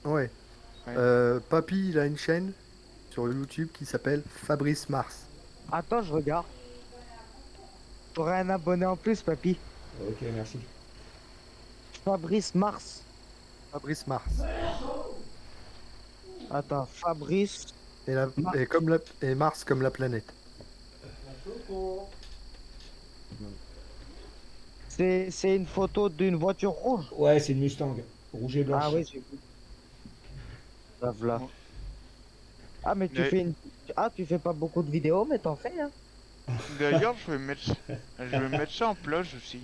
Ouais. Ouais. Papy, il a une chaîne sur YouTube qui s'appelle Fabrice Mars. Attends, je regarde. T'aurais un abonné en plus, papy. Ok, merci. Fabrice Mars. Fabrice Mars. Attends, Fabrice Et, Mars. comme et Mars comme la planète. C'est une photo d'une voiture rouge. Ouais, c'est une Mustang, rouge et Ah blanche. oui, j'ai vu. Là, voilà. Bon. Ah, mais tu Mais- fais une... Ah, tu fais pas beaucoup de vidéos, mais t'en fais, hein. D'ailleurs, je vais mettre ça en plage aussi.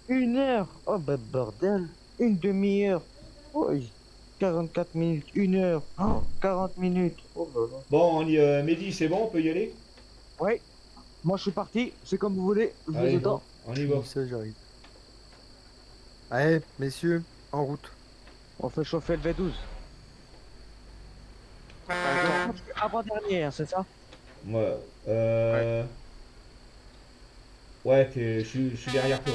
1 heure. Oh, bah, bordel. Une demi-heure. Oh, 44 minutes. 1 heure. Oh, 40 minutes. Oh, là là. Bon, Mehdi, c'est bon, on peut y aller? Ouais. Moi, je suis parti. C'est comme vous voulez. Je vous Allez, attends. on y va. Ça, j'arrive. Allez, messieurs, en route. On fait chauffer le V12. Attends, Avant-dernier, hein, c'est ça? Ouais, ouais, je suis derrière toi.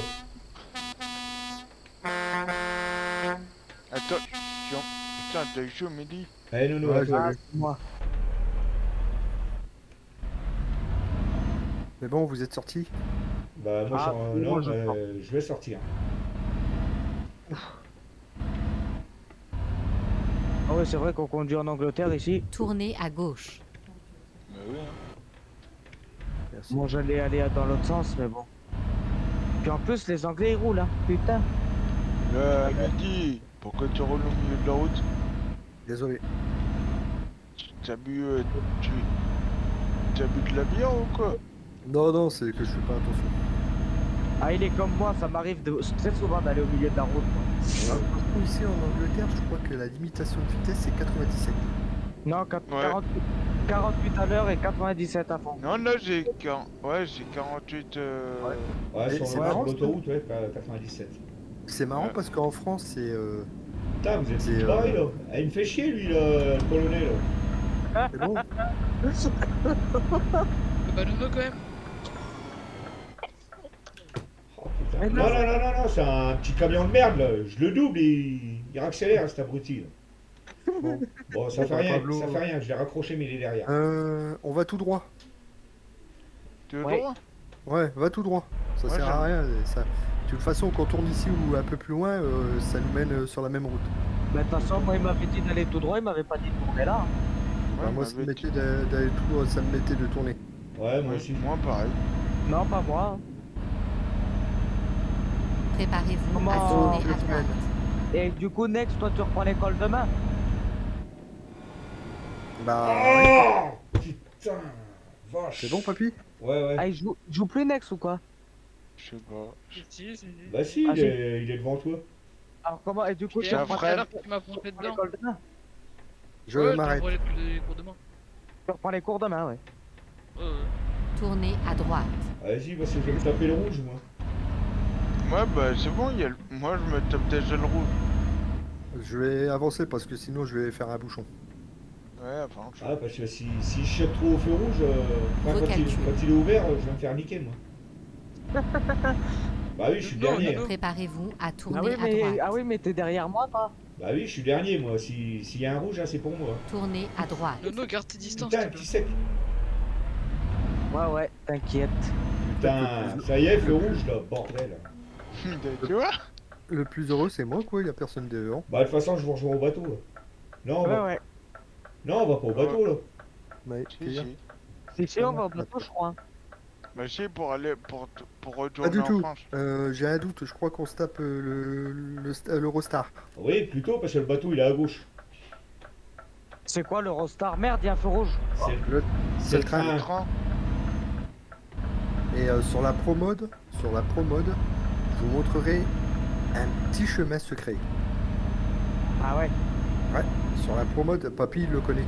attention. Putain, t'as chaud, Mehdi. Allez, Nono, Ouais, à toi. Ah, c'est moi. Mais bon, vous êtes sortis. Bah, moi, Ah, non, moi, je sors. je vais sortir. Ah ouais, c'est vrai qu'on conduit en Angleterre ici. Tournez à gauche. Bah oui, hein. Merci. Moi, j'allais aller dans l'autre sens, mais bon. Puis en plus, les Anglais, ils roulent, hein. Putain. Mehdi, pourquoi tu roules au milieu de la route? Désolé. T'as bu, t'as bu de la bière ou quoi? Non, non, c'est que je fais pas attention. Ah, il est comme moi, ça m'arrive très souvent d'aller au milieu de la route, moi. Par contre, ici en Angleterre, je crois que la limitation de vitesse c'est 97. Non, Ouais. 48 à l'heure et 97 à fond. Non, là j'ai 48. Ouais, Et sur c'est sur marrant, l'autoroute, ouais, 97. C'est marrant Ouais. parce qu'en France, c'est. Putain, vous êtes C'est, tous pareils, là. Ah, il me fait chier, lui, le colonel. C'est bon. Bah Nono quand même. Oh, putain. Mais Non, non. non, non, non, non, c'est un petit camion de merde, là. Je le double et il accélère, cet abruti, là. Bon. Bon, ça fait Bon, rien, Pablo. ça fait rien, je l'ai raccroché, mais il est derrière. On va tout droit. Tu veux Ouais. droit? Ouais, va tout droit. Ça Ouais, sert à j'aime. rien. Ça... De toute façon, quand on tourne ici ou un peu plus loin, ça nous mène sur la même route. Mais de toute façon, moi, il m'avait dit d'aller tout droit, il m'avait pas dit de tourner là. Bah, Ouais, moi, ça me m'avait mettait dit. d'aller tout droit, ça me mettait de tourner. Ouais, moi Ouais, aussi. moi pareil. Non, pas moi. Préparez-vous Comment- à tourner Oh, à droite. Et du coup, Next, toi, tu reprends l'école demain? Bah, Oh putain, vache. c'est bon, papy? Ouais, ouais. Ah, il joue plus Next ou quoi? Je sais pas. Si. Bah si, Ah, il est devant toi. Alors comment? Et du coup, Et tu un reprends frère. tu m'as pompé dedans. l'école demain? Je Ouais, m'arrête. t'envoies les cours demain. Tu reprends les cours demain, ouais. Ouais. Tournez à droite. Vas-y, parce que je vais me taper le rouge, moi. Ouais, bah c'est bon, moi je me tape déjà le rouge. Je vais avancer parce que sinon je vais faire un bouchon. Ouais, enfin, Ah, parce que si je chope trop au feu rouge, enfin, Recalcule. quand il est ouvert, je vais me faire niquer, moi. Bah oui, je suis le Non, dernier. non. Préparez-vous à Ah tourner oui, à droite. mais t'es derrière moi, toi. Bah oui, je suis le dernier, moi. S'il y a un rouge, hein, c'est pour moi. Tournez à droite. Nono, garde tes distances. Putain, s'il te petit plaît. sec. Ouais, t'inquiète. Putain, ça y est, feu rouge, là, bordel. tu vois? Le plus heureux, c'est moi, quoi. Il y a personne devant. Bah de toute façon, je vous rejoins au bateau, là. Non, Ouais. non, on va pas au bateau, là. Mais, Si, si. Si, on va au bateau, je crois. Bah si, pour aller, pour Pas retourner du en tout. France. J'ai un doute. Je crois qu'on se tape l'Eurostar. Oui, plutôt, parce que le bateau, il est à gauche. C'est quoi l'Eurostar? Merde, il y a un feu rouge. C'est le train. train. Le train. Et sur la promode, je vous montrerai un petit chemin secret. Ah ouais. Ouais, sur la promode, papy il le connaît.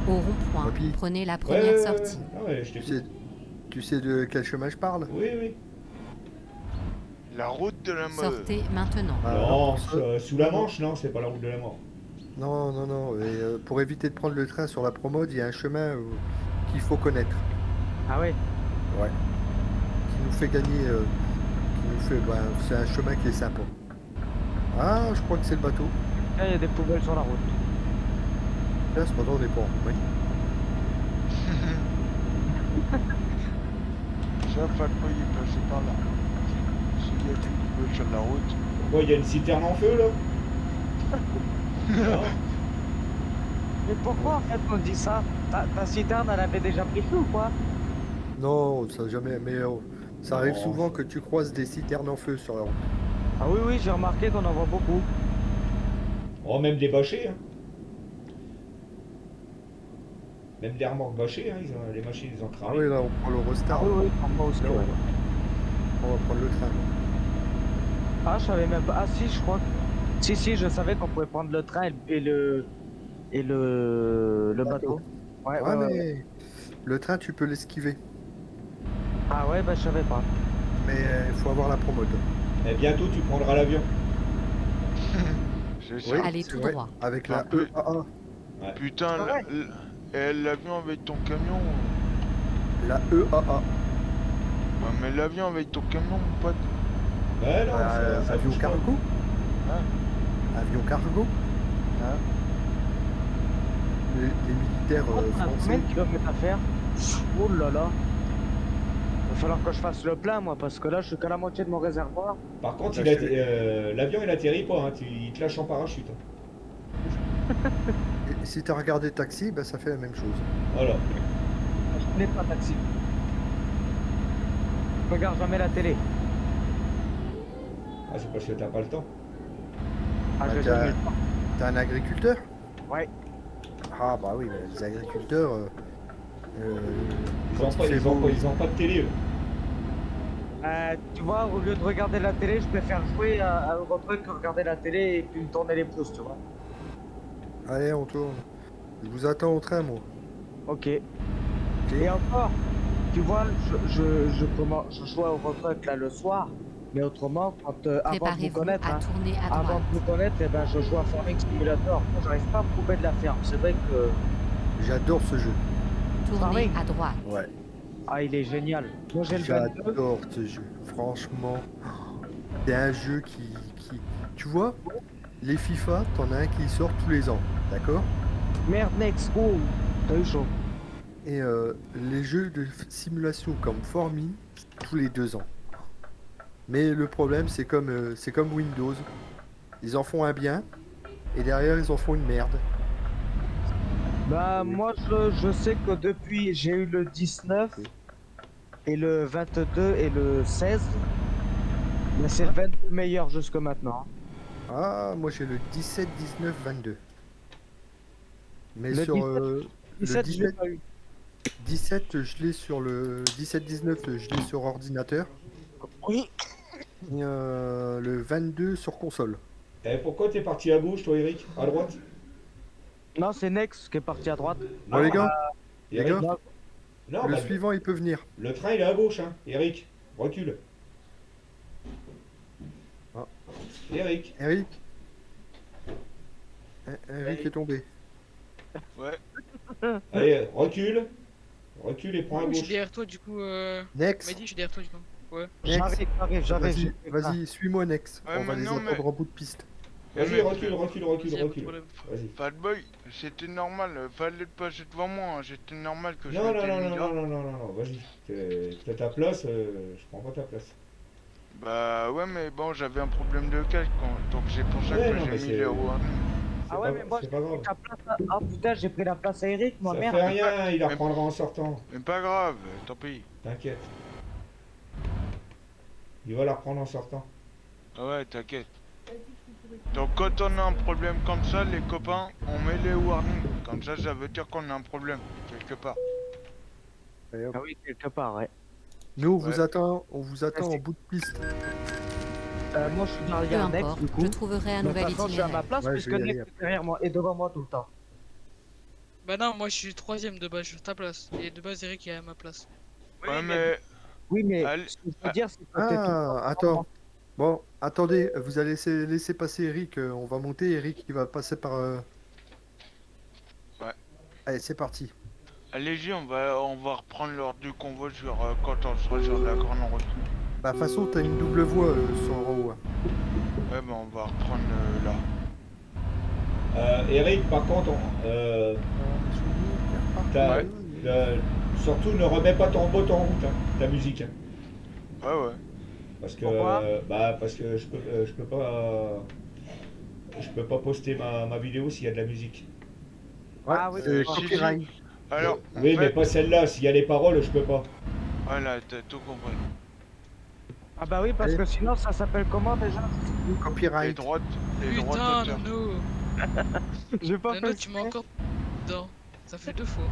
Au rond-point, Papy. prenez la Ouais, première ouais, sortie. ouais. Ah ouais, je Tu t'écoute. sais de quel chemin je parle? Oui, oui. La route de la mode. Sortez maintenant. Ah, Non, ça- sous la Manche, non, c'est pas la route de la mort. Non, non, non. Et, pour éviter de prendre le train sur la promode, il y a un chemin qu'il faut connaître. Ah ouais. Ouais. Qui nous fait gagner. C'est un chemin qui est sympa. Ah, je crois que c'est le bateau. Là, il y a des poubelles sur la route. Là, cependant, on n'est pas en Roumanie. Ça, Fatboy est passé par là. S'il y a des poubelles sur la route. Pourquoi il y a une citerne en feu là? Non. Mais pourquoi en fait on dit ça? Ta citerne, elle avait déjà pris feu ou quoi? Non, ça jamais. Mais ça arrive Non. souvent que tu croises des citernes en feu sur la route. Ah oui, oui, j'ai remarqué qu'on en voit beaucoup. Oh, même des bâchés. Hein. Même des remorques bâchées, hein, les machines ils ont Ah cramé. oui, là, on prend le Ah Eurostar. oui, oui, on voit aussi. Là, Ouais. on va prendre le train. Ah, je savais même pas. Ah si, je crois que... Si, je savais qu'on pouvait prendre le train et le bateau. Ouais, Ouais, ouais, mais ouais. le train, tu peux l'esquiver. Ah ouais, bah je savais pas. Mais il faut avoir la promode. Et bientôt tu prendras l'avion. C'est ça. Oui, Allez c'est tout vrai. droit. Avec la Un peu. EAA. Putain, Ah ouais. l'avion avec ton camion. La EAA. Ouais, mais l'avion avec ton camion, mon pote. Ben non, ça Avion touche pas. cargo. Hein Avion cargo. Hein Les militaires On a combien français. de kilomètres à faire? Oh là là. Il va falloir que je fasse le plein moi parce que là je suis qu'à la moitié de mon réservoir. Par contre, Là, l'avion il atterrit pas, hein. Il te lâche en parachute. Hein. Et si tu as regardé Taxi, bah, ça fait la même chose. Voilà. Je n'ai pas taxi. Je regarde jamais la télé. Ah, c'est parce que t'as pas le temps. Ah, Bah, j'ai t'as- jamais le temps. T'es un agriculteur? Ouais. Ah bah oui, mais les agriculteurs, Ils quand ont, il pas, fait ils, ont beau- pas, ils ont pas de télé, eux. Tu vois, au lieu de regarder la télé, je préfère jouer à autre truc que regarder la télé et puis me tourner les pouces, tu vois. Allez, on tourne. Je vous attends au train, moi. Ok. Et encore, tu vois, je joue au truc là le soir, mais autrement, avant de vous Préparez-vous connaître, à hein, tourner à avant droite. de vous connaître, eh ben, je joue à Farming Simulator. Moi, j'arrive pas à me couper de la ferme. C'est vrai que J'adore ce jeu. Tournez Farming. à droite. Ouais. ah, il est génial. Moi, j'ai le 22. J'adore ce jeu. Franchement, c'est un jeu qui... Tu vois, les FIFA, t'en as un qui sort tous les ans. D'accord? Merde, next, go. T'as eu chaud. Et les jeux de simulation comme Farming, tous les 2 ans. Mais le problème, c'est comme Windows. Ils en font un bien, et derrière, ils en font une merde. Bah, moi, je sais que depuis, j'ai eu le 19 et le 22 et le 16. Mais c'est le 22 meilleur jusque maintenant. Ah, moi j'ai le 17, 19, 22. Mais Le sur 17, je l'ai 17, pas eu. 17, je l'ai sur le 17, 19, je l'ai sur ordinateur. Oui. Et le 22 sur console. Et pourquoi t'es parti à gauche, toi, Eric? À droite? Non, c'est Nex qui est parti à droite. Bon, les gars, Eric, les gars, Non, non, le bah, suivant il peut venir. le train il est à gauche, hein. Eric, recule. Ah. Eric, Eric Eric est tombé. Ouais. allez, recule. Recule et prends à Je suis gauche. derrière toi, du coup. Next, Mehdi, je suis derrière toi, du coup. Ouais. Next. j'arrive. Vas-y, suis-moi Next. Ouais, On va mais les non, attendre mais- en bout de piste. Vas-y, Mais- recule. Vas-y, y a pas de Recule. Vas-y. Fatboy, c'était normal, fallait te passer devant moi, hein. C'était normal que je Non, m'étais mis là. non, vas-y. T'as ta place, je prends pas ta place. Bah ouais, mais bon, j'avais un problème de casque, donc c'est pour ça Ouais, que non, mais j'ai mis c'est- les warnings. Ah ouais, pas- mais moi, c'est j'ai pas pris grave. ta place. Ah putain, j'ai pris la place à Eric, moi, Ça merde. fait rien, il la Mais- reprendra en sortant. Mais pas grave, tant pis. T'inquiète. Il va la reprendre en sortant. Ah ouais, t'inquiète. Donc quand on a un problème comme ça, les copains, on met les warnings. Comme ça veut dire qu'on a un problème, quelque part. Allez, hop. Ah oui, quelque part, ouais. Nous, on Ouais. vous attend en bout de piste. Moi, je suis Peu derrière Nex, importe, du coup. je trouverai un De toute nouvel façon, je suis à ma itinéraire. place Ouais, puisque je vais y Nex aller est derrière moi et devant moi tout le temps. Bah non, moi je suis troisième de base, je suis à ta place. Et de base, Eric est à ma place. Ouais, mais Oui, mais Allez. ce que je veux dire, c'est que t'es tout le temps Ah, devant moi. attends. Bon, attendez, vous allez laisser passer Eric. On va monter. Eric, il va passer par. Ouais. Allez, c'est parti. allez-y, on va reprendre l'ordre du convoi quand on sera sur la grande route. Bah, de toute façon, t'as une double voie sur en haut. Hein. Ouais, bah on va reprendre là. Eric, par contre, t'as- Ouais. surtout ne remets pas ton bot en route, hein, ta musique. Hein. Ouais, ouais. Parce que, Pourquoi parce que je peux pas poster ma vidéo s'il y a de la musique. Ouais, Ah oui, c'est si, copyright. Alors, en Oui, mais fait, pas celle-là. S'il y a les paroles, je peux pas. voilà, t'as tout compris. Ah bah oui, parce Allez. que sinon ça s'appelle comment déjà? Les Copyright. droits, les droits Putain, d'auteur. Nono. J'ai pas Nono, fait tu m'as exprès. encore dedans. Ça fait 2 fois.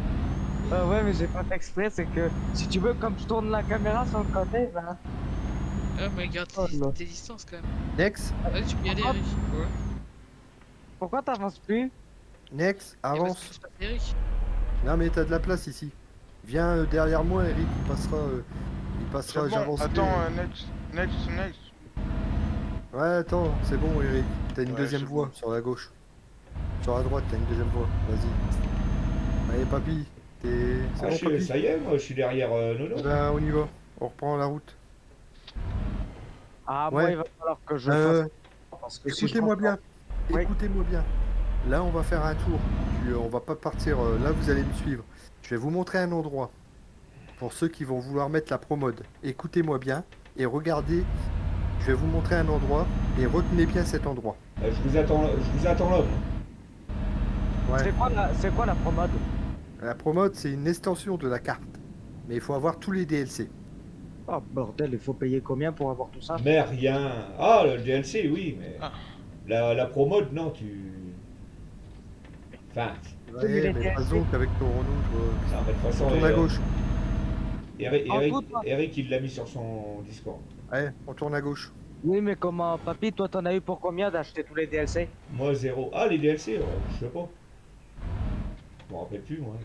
Ouais, mais j'ai pas fait exprès, c'est que si tu veux, comme je tourne la caméra sur le côté, bah. Ah, mais garde Oh là. tes distances quand même. Next, Allez, tu peux y aller, Eric. Ouais. Pourquoi t'avances plus? next, Et parce que avance. je passe Eric. Non mais t'as de la place ici. Viens derrière moi, Eric, il passera, C'est bon, j'avancerai. attends, next. Ouais, attends, c'est bon, Eric. T'as une Ouais, deuxième c'est voie bon. sur la gauche. Sur la droite, t'as une deuxième voie. Vas-y. Allez, papy. C'est Ah, bon, papy. ça y est, moi, je suis derrière Nono. Eh ben, on y va. On reprend la route. Ah, Ouais. moi il va falloir que je Euh, fasse. Parce que si je Écoutez-moi bien. Oui. Écoutez-moi bien. Là, on va faire un tour. On va pas partir. Là, vous allez me suivre. Je vais vous montrer un endroit. Pour ceux qui vont vouloir mettre la promode. Écoutez-moi bien. Et regardez. Je vais vous montrer un endroit. Et retenez bien cet endroit. Je vous attends là. Moi. Ouais. C'est quoi la promode? La promode, c'est une extension de la carte. Mais il faut avoir tous les DLC. Oh bordel, il faut payer combien pour avoir tout ça? Mais rien. Ah, le DLC, oui, mais. Ah. La promode, non, tu. Enfin, Oui, mais les Ouais, mais DLC. pas donc avec ton Renault. non, mais de toute façon. On tourne à gauche. En tout, toi. Eric, il l'a mis sur son Discord. Ouais, on tourne à gauche. Oui, mais comment, papy, toi t'en as eu pour combien d'acheter tous les DLC? Moi, 0. Ah, les DLC, je sais pas. Je me rappelle plus, moi.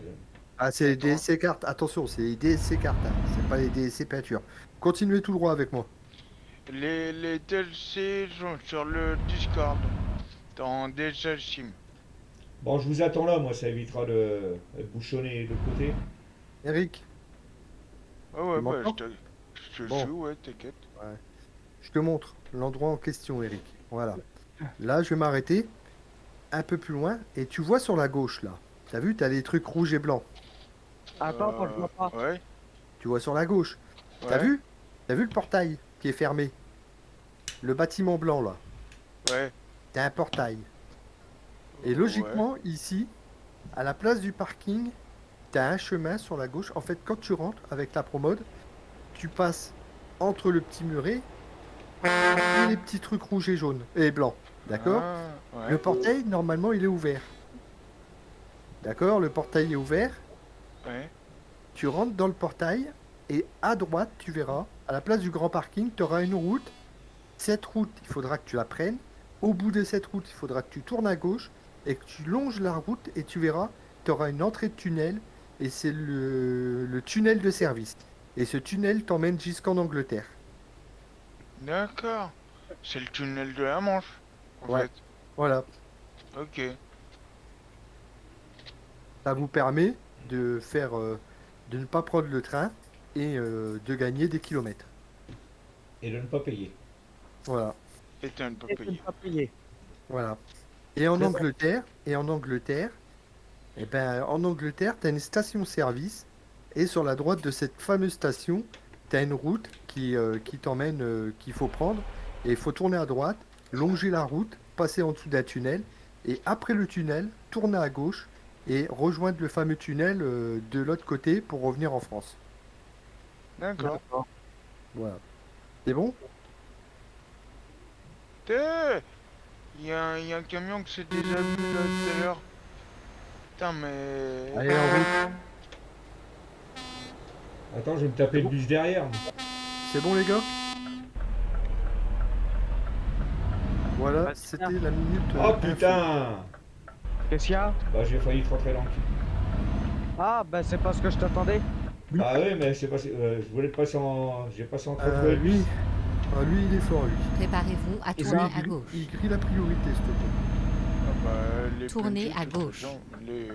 Ah, c'est les Attends. DLC cartes. Attention, c'est les DLC cartes. Hein. C'est pas les DLC peinture. Continuez tout droit avec moi. Les DLC sont sur le Discord. Dans déjà Sim. Bon, je vous attends là, moi, ça évitera de bouchonner de l'autre côté. Eric, Ouais, ouais, Tu bah, m'entends je te Bon. suis, ouais, t'inquiète. je te montre l'endroit en question, Eric. Voilà. Là, je vais m'arrêter un peu plus loin. Et tu vois sur la gauche, là. T'as vu, t'as les trucs rouges et blancs. Attends, je vois pas. Ouais, Tu vois sur la gauche. T'as ouais, vu? T'as vu le portail qui est fermé? Le bâtiment blanc, là. ouais. T'as un portail. Et logiquement, ici, à la place du parking, t'as un chemin sur la gauche. En fait, quand tu rentres avec la promode, tu passes entre le petit muret et les petits trucs rouges et jaunes et blancs. D'accord? Ah, ouais. Le portail, normalement, il est ouvert. D'accord? Le portail est ouvert. Ouais. Tu rentres dans le portail et à droite, tu verras, à la place du grand parking, tu auras une route. Cette route, il faudra que tu la prennes. Au bout de cette route, il faudra que tu tournes à gauche et que tu longes la route et tu verras, tu auras une entrée de tunnel et c'est le tunnel de service. Et ce tunnel t'emmène jusqu'en Angleterre. D'accord. C'est le tunnel de la Manche, en Ouais. fait. Voilà. Ok. Ça vous permet de faire, de ne pas prendre le train et de gagner des kilomètres. Et de ne pas payer. Voilà. Et t'as pas Et de ne payé. pas payer. Voilà. Et en Très bien. Angleterre, en Angleterre, tu as une station-service et sur la droite de cette fameuse station, tu as une route qui t'emmène, qu'il faut prendre et il faut tourner à droite, longer la route, passer en dessous d'un tunnel et après le tunnel, tourner à gauche et rejoindre le fameux tunnel de l'autre côté pour revenir en France. D'accord. Voilà. C'est bon? Il y a un camion que c'est déjà vu là tout à l'heure. Putain, mais. Allez, en route. Attends, je vais me taper le bus derrière. C'est bon les gars? Voilà, Bah, c'était tiens. la minute. Oh info. putain. Qu'est-ce qu'il y a? Bah, j'ai failli te rentrer dans le cul. Ah, bah c'est parce que je t'attendais. Ah oui, mais c'est passé. Je voulais te passer en. J'ai passé en Lui, lui, il est fort lui. Préparez-vous à Et tourner ça, à gauche. Il grille la priorité, s'il te plaît. Ah bah, les Tournez petits, à c'est gauche. genre, les...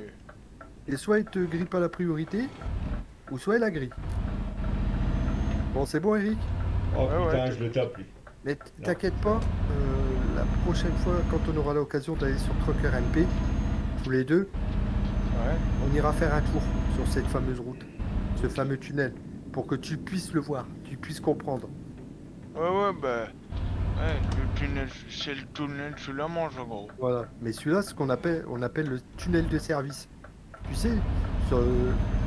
Et soit il te grille pas la priorité, ou soit il la grille. Bon, c'est bon, Eric. Oh Ouais, putain, ouais, je le tape lui. Mais t'inquiète pas, la prochaine fois, quand on aura l'occasion d'aller sur Trucker MP, tous les deux, Ouais. on ira faire un tour sur cette fameuse route, ce fameux tunnel, pour que tu puisses le voir, tu puisses comprendre. Ouais, bah. Ouais, le tunnel, c'est le tunnel sous la Manche, en gros. Voilà. Mais celui-là, on appelle le tunnel de service. Tu sais,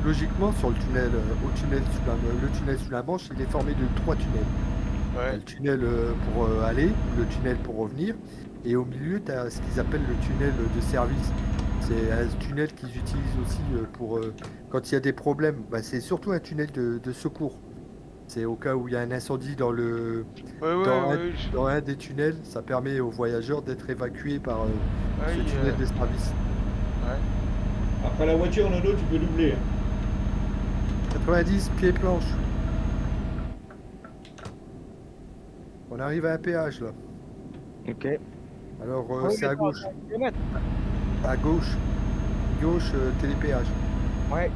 logiquement, sur le tunnel, le tunnel sous la Manche, il est formé de 3 tunnels. T'as Ouais. le tunnel pour aller, le tunnel pour revenir, et au milieu, tu as ce qu'ils appellent le tunnel de service. C'est un tunnel qu'ils utilisent aussi pour quand il y a des problèmes. Bah, c'est surtout un tunnel de secours. C'est au cas où il y a un incendie dans Ouais. un des tunnels, ça permet aux voyageurs d'être évacués par Ouais, ce tunnel de service. ouais. Après la voiture, Nono, tu peux doubler. 90 pieds planche. On arrive à un péage là. Ok. Alors Oui, c'est à mais gauche. 100 kilomètres. À gauche. Gauche, télépéage. Ouais.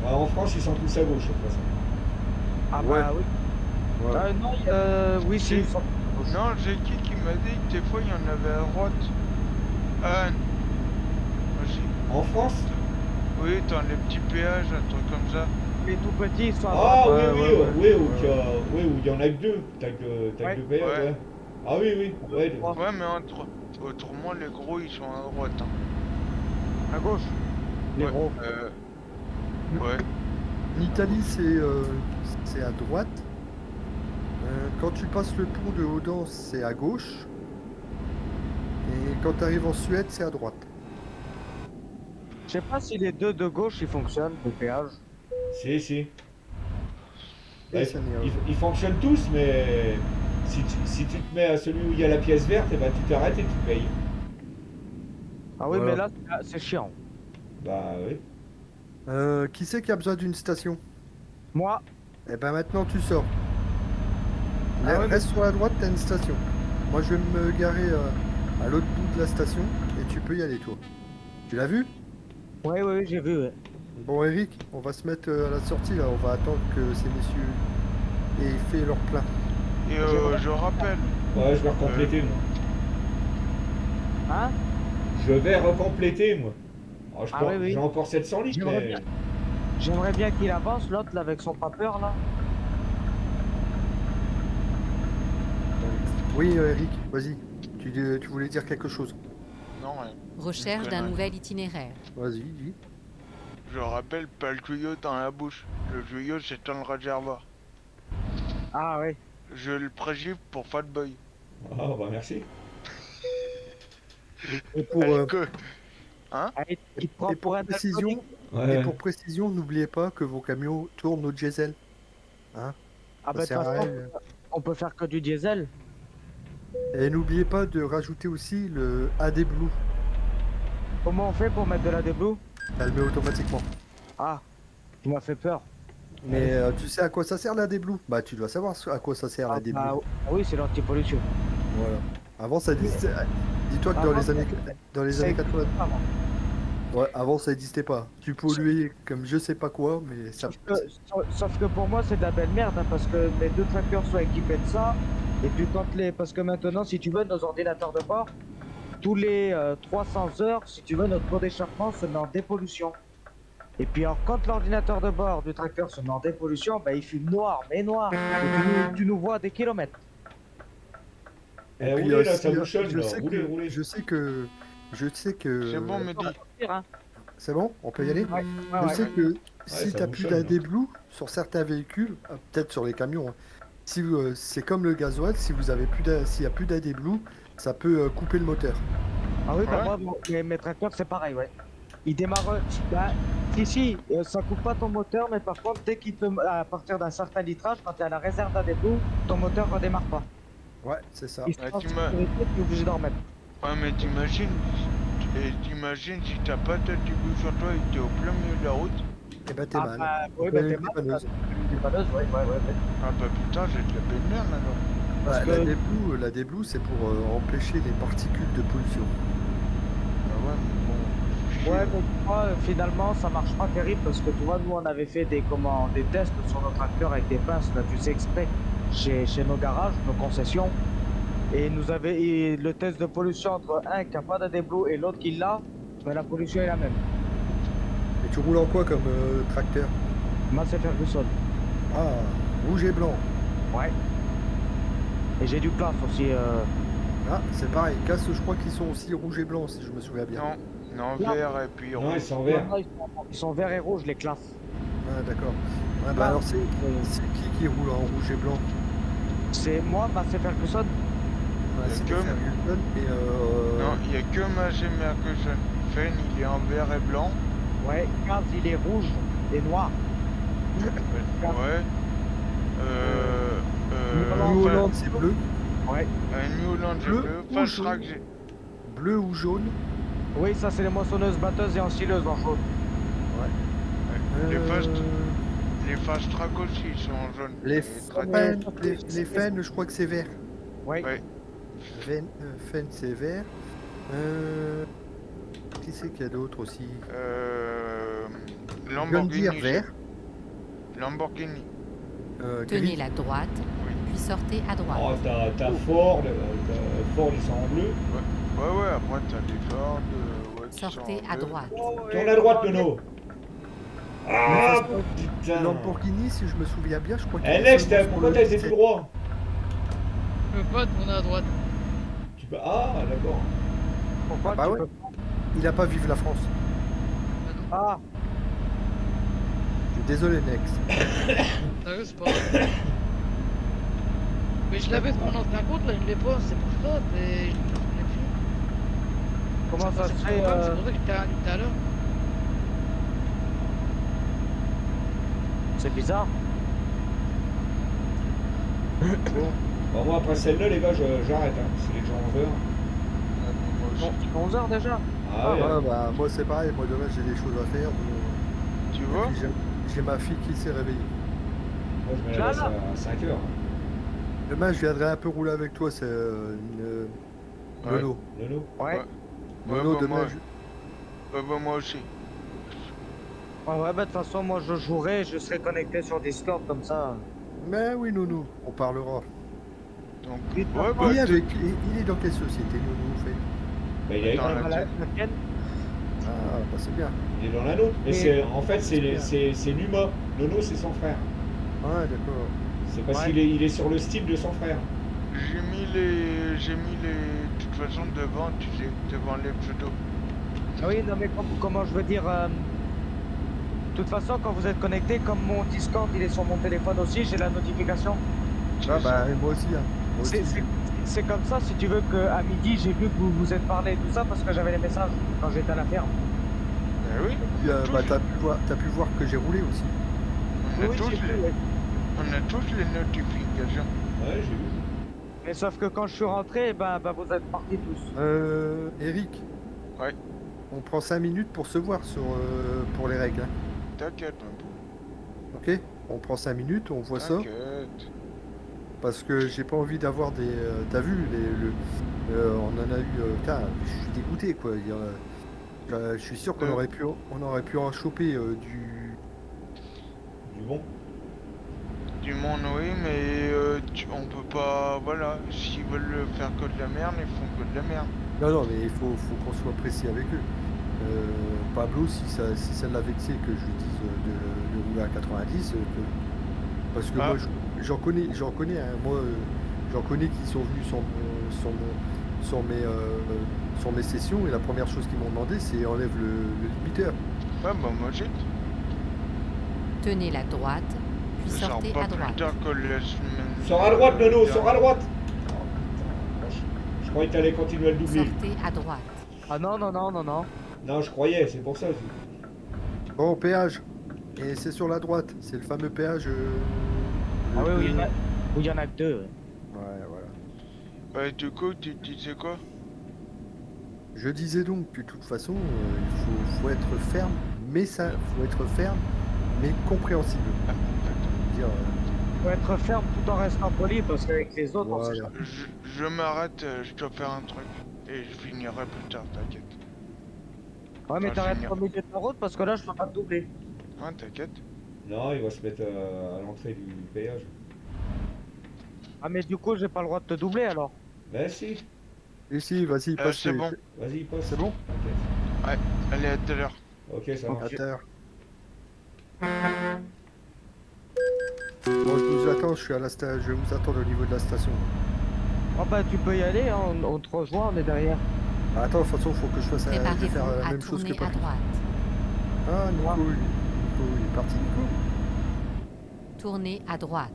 Ah, en France, ils sont tous à gauche, de toute façon. Ah Ouais. bah oui. Voilà. Non, oui, si. Si. Non, j'ai qui m'a dit que des fois il y en avait à droite. Aussi. En France? Oui, dans les petits péages, un truc comme ça. Les tout petits, ils sont à Ah droite. oui, ouais, ouais. oui, où il y en a que deux. T'as que Ouais. deux péages, Ouais. ouais. Ah oui, ouais. Oh. Ouais, mais autrement, les gros ils sont à droite. Hein. À gauche. Les Ouais. gros. Ouais. En Italie, c'est à droite. Quand tu passes le pont de Odense, c'est à gauche. Et quand tu arrives en Suède, c'est à droite. Je sais pas si les deux de gauche ils fonctionnent, le péage. Si. Et Ouais, ça m'énerve. ils fonctionnent tous, mais si tu te mets à celui où il y a la pièce verte, eh ben, tu t'arrêtes et tu payes. Ah oui, Voilà. mais là, c'est chiant. Bah oui. Qui c'est qui a besoin d'une station? Moi, Eh ben maintenant tu sors. Ah ouais, Reste sur la droite, t'as une station. Moi je vais me garer à l'autre bout de la station et tu peux y aller toi. Tu l'as vu? oui, j'ai vu. Ouais. Bon Eric, on va se mettre à la sortie là, on va attendre que ces messieurs aient fait leur plein. Et je rappelle, Ouais, je vais recompléter, moi. Hein? Je vais recompléter, moi. Alors, Ah oui, oui. j'ai encore 700 litres, J'aimerais mais... bien. J'aimerais bien qu'il avance, l'autre, là, avec son papeur, là. Oui Eric, vas-y. Tu voulais dire quelque chose. non, rien. Recherche d'un nouvel itinéraire. Vas-y, dis. Je rappelle, pas le tuyau dans la bouche. Le tuyau, c'est dans le réservoir. Ah oui. Je le préjuge pour Fatboy. Ah, bah merci. Et pour, Allez, il te prend et pour un précision, alcoolique. et pour précision, n'oubliez pas que vos camions tournent au diesel. Ah Ça bah, de toute sert à façon, rien. on peut faire que du diesel. Et n'oubliez pas de rajouter aussi le AD Blue. Comment on fait pour mettre de la déblue? Ça le met automatiquement. Ah, tu m'as fait peur. Mais tu sais à quoi ça sert l'AD Blue? Bah tu dois savoir à quoi ça sert Ah, l'AD Blue. bah, oui, c'est l'anti-pollution. Voilà. Avant ça existait. Dis-toi que dans Avant, les années ça 80. Avant. Ouais, avant ça n'existait pas. Tu polluais comme je sais pas quoi, mais ça. Sauf que pour moi, c'est de la belle merde, hein, parce que les deux tracteurs sont équipés de ça. Et puis parce que maintenant, si tu veux, nos ordinateurs de bord, tous les 300 heures, si tu veux, notre pot d'échappement se met en dépollution. Et puis alors, quand l'ordinateur de bord du tracteur se met en dépollution, bah, il fume noir, mais noir. Et tu nous vois à des kilomètres. Eh, puis, roulez, là, si- ça bouchonne, je là. sais Roulez, que- roulez. Je sais que. C'est bon, Mehdi. Hein. C'est bon? On peut y aller? Ouais, Je ouais. sais que si ça t'as bouchonne, plus là. d'AD Blue sur certains véhicules, peut-être sur les camions, hein, si c'est comme le gasoil, si vous avez s'il y a plus d'AD Blue, ça peut couper le moteur. Ah oui, bah Ouais. moi, mes tracteurs, c'est pareil, ouais. Ils démarrent. Bah, si, ça coupe pas ton moteur, mais par contre, dès qu'il te. À partir d'un certain litrage, quand tu es à la réserve d'un début, ton moteur redémarre pas. Ouais, c'est ça. Il se Ouais, passe tu en m'as- sécurité, tu es obligé d'en remettre. Ouais, mais t'imagines si t'as pas ta début sur toi et que t'es au plein milieu de la route. Et bah t'es Ah mal. bah, oui, On bah peut t'es une mal. dépanneuse. Dépanneuse, ouais. Ah bah putain, j'ai de la belle merde alors. Parce Ouais, que- la D-Blue, c'est pour empêcher les particules de pollution. Ah ouais, mais bon. Ouais, mais tu vois, finalement, ça marche pas terrible parce que tu vois, nous, on avait fait des tests sur nos tracteurs avec des pinces, là, tu sais, exprès, chez nos garages, nos concessions. Et et le test de pollution entre un qui a pas d'AdBlue et l'autre qui l'a, ben la pollution est la même. Et tu roules en quoi comme tracteur? Massey Ferguson. Ah, rouge et blanc. Ouais. Et j'ai du classe aussi. Ah, c'est pareil. Casse, je crois qu'ils sont aussi rouge et blanc, si je me souviens bien. Non, non, Non. vert et puis Non, rouge. ils sont verts. Non, ils sont verts et rouges les classes. Ah, d'accord. Ah, bah alors, c'est qui roule en rouge et blanc? C'est moi, Massey Ferguson. Ah, Il y a c'est que- Ferguson et Non, il n'y a que Massey Ferguson. Fen, il est en vert et blanc. Ouais, Kaz il est rouge et noir. Ouais. New Holland, c'est bleu. Ouais. New Holland, c'est Bleu bleu. ou Fast jaune. Track, j'ai- Bleu ou jaune. Oui, ça c'est les moissonneuses, batteuses et ensileuses en jaune. Les Euh, Fast Track aussi, ils sont en jaune. Les tracteurs. les fans, je crois que c'est vert. Ouais. Ouais. Fan, c'est vert. Qui c'est qu'il y a d'autre aussi? John Lamborghini. Deere, vert. Lamborghini. Tenez Gris. la droite, puis sortez à droite. Oh, t'as Ford, Ford, ils sont en bleu. Ouais, après t'as des Ford. Ouais, qui sont Sortez en à bleu. droite. Tourne à droite, Nono. Ah, Mais putain. Lamborghini, si je me souviens bien, je crois qu'il Eh, est Nex, seulement sur pourquoi le t'as été 17. tout droit? Je peux pas tourner à droite. Tu peux... Ah, d'accord. Pourquoi Ah bah tu ouais. peux... Il a pas Vive la France. Bah non. Ah, Je suis désolé, Nex. Sérieux, c'est pas grave. Mais je l'avais sur mon ancien compte, là, je l'ai pas, c'est pour ça, mais je me souviens plus. comment ça se C'est fait pour ça que je t'ai dit tout à l'heure. C'est bizarre. Bon, moi, après celle-là, les gars, j'arrête. Hein. C'est les gens en heure. Moi aussi. 11h déjà. Ah, ouais. Ouais, bah, moi, c'est pareil. Moi, demain, j'ai des choses à faire. Tu Et vois puis, j'ai ma fille qui s'est réveillée. Moi, je me laisse à 5 heures. Demain, je viendrai un peu rouler avec toi. C'est une Ouais. Nono. Nono. Ouais. Nono, bah, demain, moi aussi. Ouais, bah de toute façon, moi je jouerai, je serai connecté sur Discord comme ça. Mais oui, Nono, on parlera. Donc, Et ouais, toi, bah, Il est dans quelle société, Nono, en fait? Bah, il est, Attends, la là, tienne. Ah, bah, c'est bien. il est dans la nôtre. Mais Et- en fait, c'est bien. Numa. Nono, c'est son frère. Ouais, d'accord. C'est parce Ouais. qu'il est sur le style de son frère. j'ai mis les. De toute façon, devant, tu sais, devant les pseudos. Ah oui, non mais comment je veux dire... De toute façon, quand vous êtes connecté, comme mon Discord il est sur mon téléphone aussi, j'ai la notification. Ah, bah, et moi aussi. Hein. Moi aussi. C'est comme ça, si tu veux, qu'à midi, j'ai vu que vous vous êtes parlé et tout ça parce que j'avais les messages quand j'étais à la ferme. Eh oui, Puis, bah, t'as pu voir que j'ai roulé aussi. on a, Oui, tous j'ai vu, les, ouais. on a tous les notifications. Ouais, j'ai vu. Mais sauf que quand je suis rentré, bah vous êtes partis tous. Eric. Ouais. On prend 5 minutes pour se voir pour les règles. Hein. T'inquiète, mon beau. Ok? On prend 5 minutes, on voit ça. T'inquiète. Parce que j'ai pas envie d'avoir des. T'as vu, on en a eu. Putain, je suis dégoûté quoi. Je suis sûr qu'on aurait pu en choper Du bon. Du monde, oui, mais on peut pas. Voilà, s'ils veulent faire que de la merde, ils font que de la merde. Non, mais il faut qu'on soit précis avec eux. Pablo, si ça l'a vexé que je lui dise de rouler à 90, parce que Ah. moi j'en connais, hein, moi j'en connais qui sont venus sur mes sessions et la première chose qu'ils m'ont demandé c'est enlève le limiteur. Ouais, bah moi j'ai. Tenez la droite, puis Genre sortez pas à plus droite. tard que la semaine. Sors à droite, Nono, dernière. sors à droite. Oh, putain. Je croyais que t'allais continuer à le doubler. Sortez à droite. Ah non. Non, je croyais, c'est pour ça aussi. Bon, péage. Et c'est sur la droite, c'est le fameux péage. Ah oui, le- il y en a que deux. Ouais, voilà. Ouais, du coup, tu disais quoi? Je disais donc que de toute façon, il faut être ferme, mais faut être ferme, mais compréhensible. Dire, Faut être ferme tout en restant poli parce qu'avec les autres, on sait voilà. jamais. Je m'arrête, je dois faire un truc. Et je finirai plus tard, t'inquiète. Ouais, mais Ah, t'arrêtes finir. pas au milieu de la route parce que là, je peux pas te doubler. Ouais, t'inquiète. Non, il va se mettre à l'entrée du péage. Ah, mais du coup, j'ai pas le droit de te doubler alors. Bah si, Ici, vas-y, passe. c'est bon. vas-y, passe. C'est bon? T'inquiète. Allez, à tout à l'heure. Ok, ça À marche. terre. Bon, je vous attends, je suis à la je vais vous attendre au niveau de la station. Oh bah tu peux y aller, hein, on te rejoint, on est derrière. Ah, attends, de toute façon, faut que je fasse je vais Préparez-vous faire la à même chose que tourner à Papy. droite. Ah, Nico, il est parti, Nico. Tournez à droite.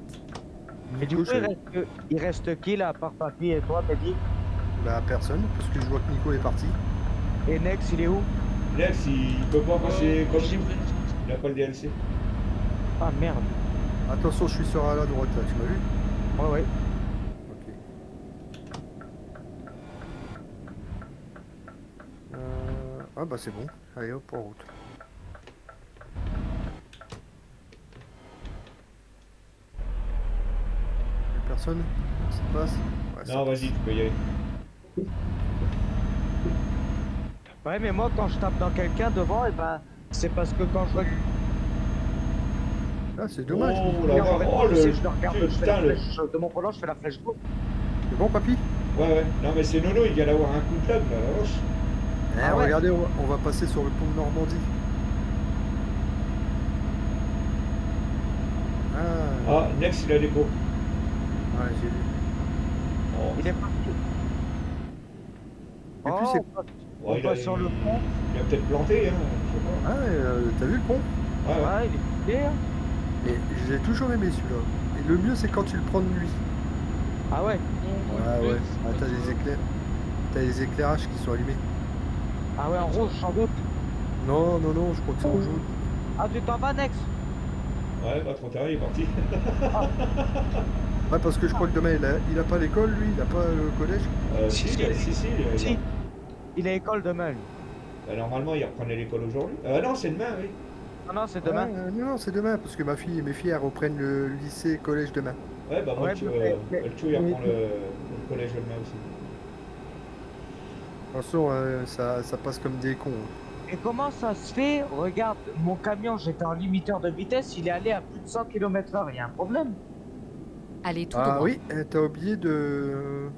Et du Nico, coup, il reste qui là, à part Papy et toi, Mehdi? Bah, personne, parce que je vois que Nico est parti. Et Nex, il est où? Lex, il peut pas passer comme J'ai nous. pris une chance. Il a pas le DLC. Ah merde. Attention, je suis sur à la droite, là, tu m'as vu? Ouais, ouais. Ok. Ah bah c'est bon. Allez hop en route. Y'a personne? Ça passe? Ouais, ça Non, passe. vas-y, tu peux y aller. Ouais, mais moi, quand je tape dans quelqu'un devant, et ben, c'est parce que quand je vois. Ah c'est dommage. Oh là là, oh je le. le regarde, je fais la Putain, le. flèche, de mon volant, je fais la flèche gauche. C'est bon papy? Ouais, ouais. Non, mais c'est Nono, il vient d'avoir un coup de lag, là, la vache. Eh, Ah ouais. regardez, on va passer sur le pont de Normandie. Ah, Ah, Nex, il a déco. ouais, j'ai vu. Oh. Il est parti. Et puis, Oh, c'est- on Ouais, passe sur le pont. Il a peut-être planté, hein. Je sais pas. Ah, t'as vu le pont? Ouais, ouais. Ouais, il est bien. Et j'ai toujours aimé celui-là. Et le mieux c'est quand tu le prends de nuit. Ah ouais. Ouais, ouais. Ah, t'as des éclairs. T'as les éclairages qui sont allumés. Ah ouais, en rouge, sans doute. Non, non, non, je crois que c'est en jaune. Ah, tu t'en vas, Nex? Ouais, pas trop tard, il est parti. Ouais, parce que je crois que demain il a pas l'école, lui, il a pas le collège. Si, Si, si, Si. Il est école demain, lui. Bah, normalement, il reprenait l'école aujourd'hui. Non, c'est demain, oui. Non, non, c'est demain. Non, non, c'est demain, parce que mes filles elles reprennent le lycée, collège demain. Ouais, bah, moi, Ouais, tu mais- il reprend le collège demain aussi. Attention, ça passe comme des cons. Hein. Et comment ça se fait? Regarde, mon camion, j'étais en limiteur de vitesse, il est allé à plus de 100 km/h. Il y a un problème. Allez tout Ah droit. oui, t'as oublié de.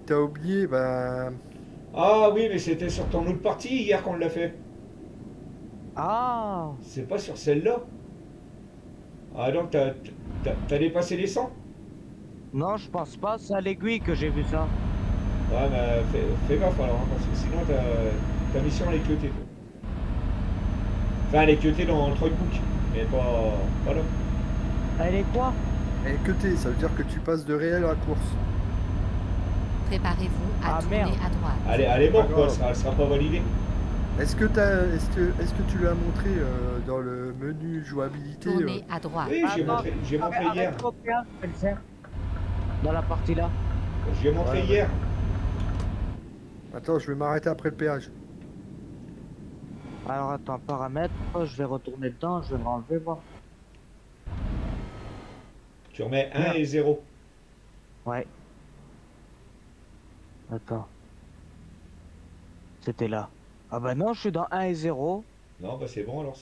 T'as oublié, bah. Ah oui, mais c'était sur ton autre partie hier qu'on l'a fait. Ah, C'est pas sur celle-là. Ah, donc t'as dépassé les 100? non, je pense pas. C'est à l'aiguille que j'ai vu ça. Ouais, bah, fais gaffe alors, hein, parce que sinon ta mission elle est cutée. Toi. Enfin, elle est cutée dans le truckbook, mais pas là. Elle est quoi? Et que t'es, ça veut dire que tu passes de réel à la course. Préparez-vous à Ah, tourner merde. à droite. Elle est morte, Pas quoi, grave. elle sera pas validée. Est-ce que tu l'as montré dans le menu jouabilité Tournez à droite. Oui, j'ai montré hier. Avec OPA, je vais le faire. Dans la partie là. J'ai montré Ouais, hier. Attends, je vais m'arrêter après le péage. Alors attends, paramètres, je vais retourner dedans, je vais me renlever moi. Tu remets 1 Merde. et 0. Ouais. Attends. C'était là. Ah bah non, je suis dans 1 et 0. Non, bah c'est bon, alors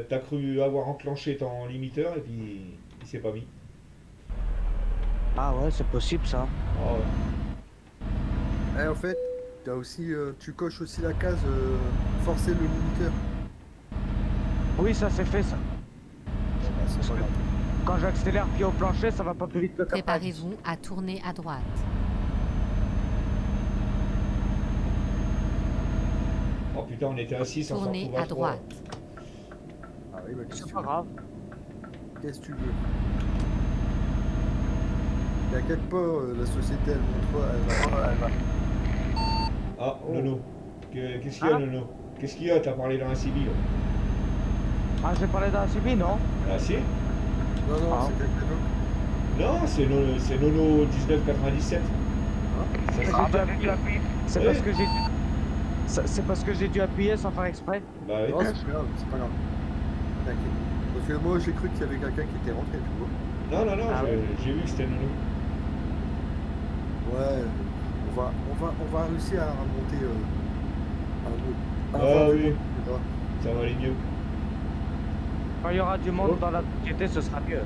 t'as cru avoir enclenché ton limiteur et puis il s'est pas mis. Ah ouais, c'est possible ça. Ah ouais. Eh, en fait, t'as aussi, tu coches aussi la case forcer le limiteur. Oui, ça c'est fait ça. Ah, c'est pas grave. Quand j'accélère pied au plancher, ça va pas plus vite que 90. Préparez-vous à tourner à droite. Oh putain, on était à 6, on s'en Tournez retrouve à à 3. droite. Ah oui, bah, qu'est-ce que C'est tu pas veux? grave. Qu'est-ce que tu veux? T'inquiète pas, la société elle va. Ah, Oh. Nono. Qu'est-ce qu'il y a, Ah. Nono? Qu'est-ce qu'il y a? T'as parlé dans un civil. Ah, j'ai parlé d'un CB, non? Ah si? Non, non, Ah. c'est quelqu'un d'autre. Non, c'est Nono 1997. Ça, J'ai c'est- dû appuyer. C'est Oui. parce que j'ai. C'est parce que j'ai dû appuyer sans faire exprès. Bah oui. Non, c'est pas grave, c'est pas grave. T'inquiète. Parce que moi j'ai cru qu'il y avait quelqu'un qui était rentré, tu vois. Non, non, non, Ah j'ai vu que c'était Nono. Ouais, on va réussir à remonter Ah oui. tu vois. Ça va aller mieux. Quand il y aura du monde Oh. dans la société, ce sera mieux.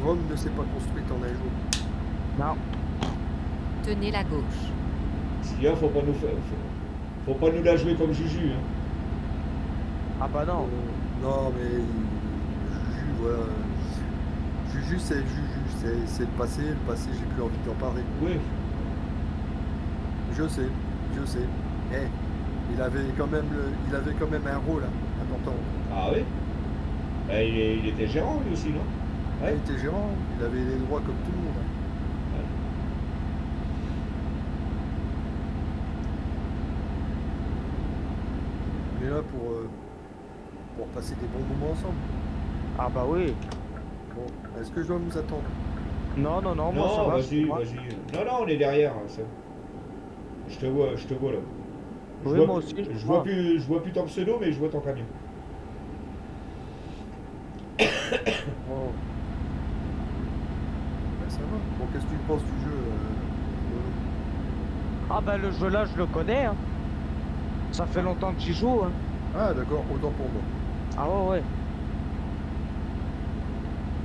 Rome ne s'est pas construite en un jour. Non. Tenez la gauche. Ce qu'il y a, faut pas nous faut pas nous la jouer comme Juju. Hein. Ah bah non. Non, mais Juju, voilà. Juju, c'est Juju. C'est le passé. Le passé, j'ai plus envie d'en parler. Oui. Je sais. Eh, il avait quand même un rôle hein, important. Ah oui. Bah, il était gérant lui aussi, non? Il était gérant, il avait les droits comme tout le monde. Ouais. On est là pour passer des bons moments ensemble. Ah bah oui. Bon, est-ce que je dois vous attendre? Non, moi ça Non, va. vas-y, moi. vas-y. Non, on est derrière. Hein, ça. Je te vois là. Oui, moi aussi, Je vois plus ton pseudo, mais je vois ton camion. Oh. Ouais, ça va. Bon, qu'est-ce que tu penses du jeu Ah bah le jeu là, je le connais. Hein. Ça fait longtemps que j'y joue. Hein. Ah, d'accord, autant pour moi. Ah ouais.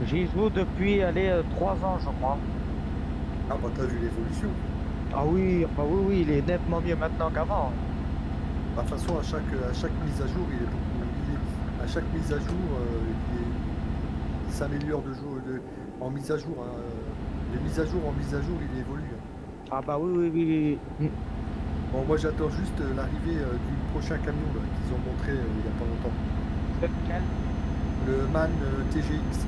J'y joue depuis, 3 ans, je crois. Ah, bah t'as vu l'évolution. Ah oui, il est nettement mieux maintenant qu'avant. Bah, de toute façon, à chaque mise à jour, à chaque mise à jour, il s'améliore en mise à jour. Hein. De mise à jour en mise à jour, il évolue. Hein. Ah bah oui. Bon, moi j'attends juste l'arrivée du prochain camion là, qu'ils ont montré il n'y a pas longtemps. C'est lequel? Le MAN TGX.